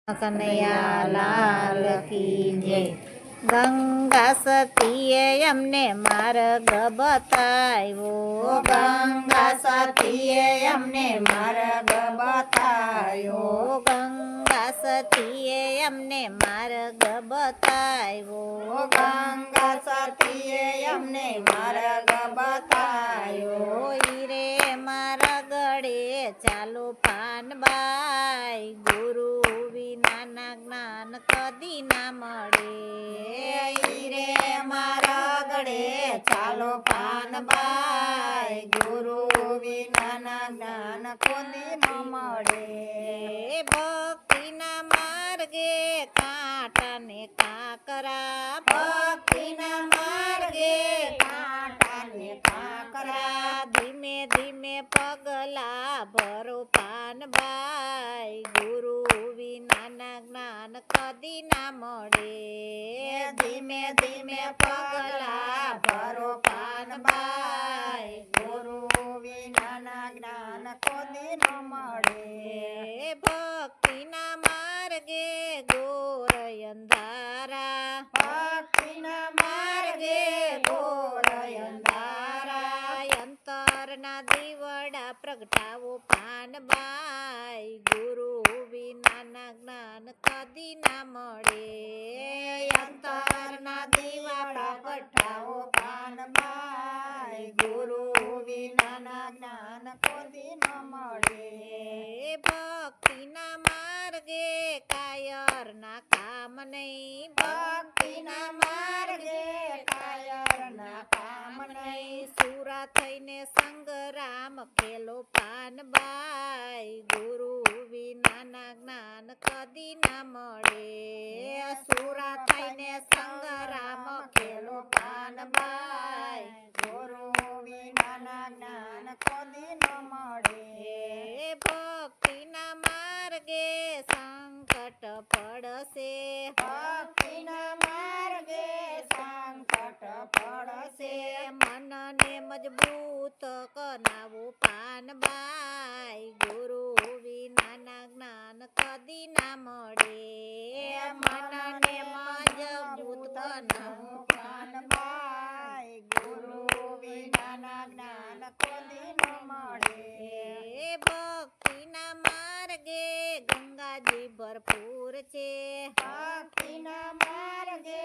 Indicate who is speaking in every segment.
Speaker 1: કનૈયા લાલ કી જય। ગંગા સતીએ અમને માર્ગ બતાવ્યો,
Speaker 2: ગંગા સતીએ અમને માર્ગ બતાવ્યો,
Speaker 1: ગંગા સતીએ અમને માર્ગ બતાવ્યો,
Speaker 2: ગંગા સતીએ અમને માર્ગ બતાવ્યો।
Speaker 1: રે મારા ગળે ચાલો પાનબાઈ, ગુરુ વિનાના જ્ઞાન કદી ના મળે।
Speaker 2: રે મારા ગળે ચાલો પાનબાઈ, ગુરુ વિનાના જ્ઞાન કોદી ન મળે।
Speaker 1: ભક્તિના માર્ગે કાંટા ને કાંકરા,
Speaker 2: ભક્તિના માર્ગે કાંટા ને કાંકરા,
Speaker 1: ધીમે ધીમે પગલા ભરો પાનબાઈ, ગુરુ વિનાના જ્ઞાન કદી ના મળે।
Speaker 2: ધીમે ધીમે પગલા ભરો પાનબાઈ, ગુરુ વિનાના જ્ઞાન કોદી ન મળે।
Speaker 1: ભક્તિના માર્ગે ઘોર અંધારા,
Speaker 2: ભક્તિના માર્ગે ઘોર અંધારા,
Speaker 1: અંતરના દીવડા પ્રગટાવો પાનબાઈ, ગુરુ વિનાના જ્ઞાન કદી ના મળે।
Speaker 2: અંતરના દીવાડા પ્રગટાવો પાનબાઈ, ગુરુ વિનાના જ્ઞાન કોદી ન મળે।
Speaker 1: ભક્તિના માર્ગે કાયરના કામ નહીં,
Speaker 2: ભક્તિના માર્ગે કાયરના કામ નહીં,
Speaker 1: સુરા થઈને સંગ્રામ ખેલો પાનબાઈ, ગુરુ વિનાના જ્ઞાન કદી ના મળે।
Speaker 2: સુરા થઈને સંગ્રામ ખેલો પાનબાઈ, ગુરુ વિનાના જ્ઞાન કોદી ન મળે।
Speaker 1: ભક્તિના માર્ગે સંકટ પડશે,
Speaker 2: ભક્તિના માર્ગે સંકટ પડશે,
Speaker 1: મનને મજબૂત બનાવો પાનબાઈ, ગુરુ વિનાના જ્ઞાન કદી ના મળે।
Speaker 2: મનને મજબૂત બનાવો પાનબાઈ, ગુરુ વિનાના જ્ઞાન કોદી ન મળે।
Speaker 1: ભક્તિના માર્ગે ગંગાજી ભરપૂર છે,
Speaker 2: ભક્તિના માર્ગે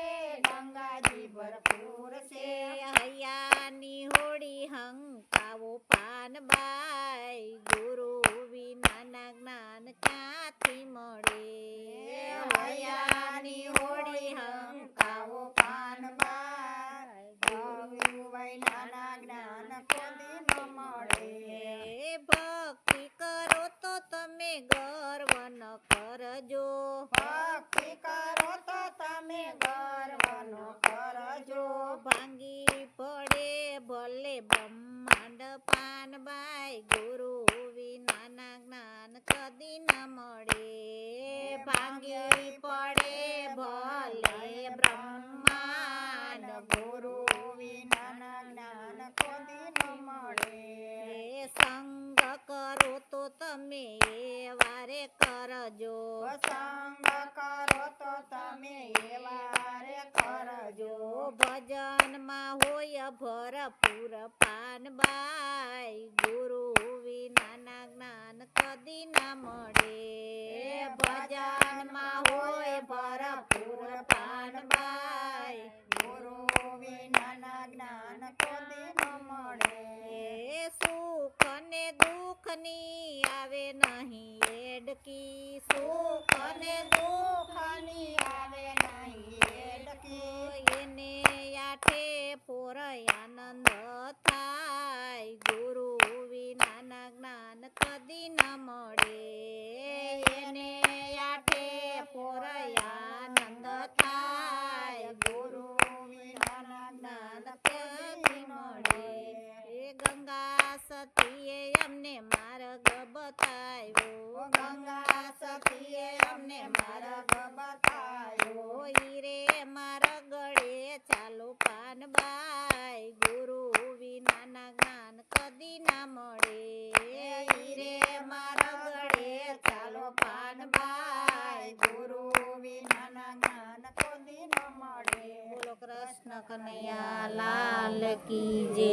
Speaker 2: ગંગાજી ભરપૂર છે,
Speaker 1: હૈયાની હોડી હંકાવો પાનબાઈ, ગુરુ વિનાના જ્ઞાન ક્યાંથી મળે।
Speaker 2: હૈયાની હોડી હંકાવો પાનબાઈ, ગુરુ વિનાના જ્ઞાન કોદી ન મળે।
Speaker 1: ભક્તિ કરો તો તમે ગર્વ ન કરજો,
Speaker 2: ભક્તિ કરો તો તમે ગર્વ ન કરજો,
Speaker 1: ભાંગી પડે ભલે બ્રહ્માંડ પાનબાઈ, ગુરુ વિનાના જ્ઞાન કદી ન મળે।
Speaker 2: ભાંગી પડે ભલે બ્રહ્માંડ, ગુરુ વિનાના જ્ઞાન કોદી ન મળે।
Speaker 1: સંગ કરો તો તમે એ વારે કરજો,
Speaker 2: સંગ કરો તો તમે એવારે કરજો,
Speaker 1: ભજનમાં હોય ભરપૂર પાનબાઈ, ગુરુ વિનાના જ્ઞાન કદી ના મળે।
Speaker 2: ભજનમાં હોય ભરપૂર પાનબાઈ, ગુરુ વિનાના જ્ઞાન કોદી ન મળે।
Speaker 1: સુખ ને દુઃખની આવે નહીં એડકી,
Speaker 2: સુખ ને દુઃખની આવે નહીં એડકી,
Speaker 1: એને આઠે પોર આનંદ થાય, ગુરુ વિનાના જ્ઞાન કદી ન મળે।
Speaker 2: એને આઠે પોર આનંદ થાય, ગુરુ વિનાના જ્ઞાન કોદી ન મળે।
Speaker 1: ગંગા સતીએ અમને માર્ગ બતાવ્યો,
Speaker 2: ગંગા સતીએ અમને માર્ગ બતાવ્યો,
Speaker 1: રે મારા ગળે ચાલો પાનબાઈ, ગુરુ વિનાના જ્ઞાન કદી ના મળે।
Speaker 2: રે મારા ગળે ચાલો પાનબાઈ,
Speaker 1: કૃષ્ણ કનૈયા લાલ કી જય.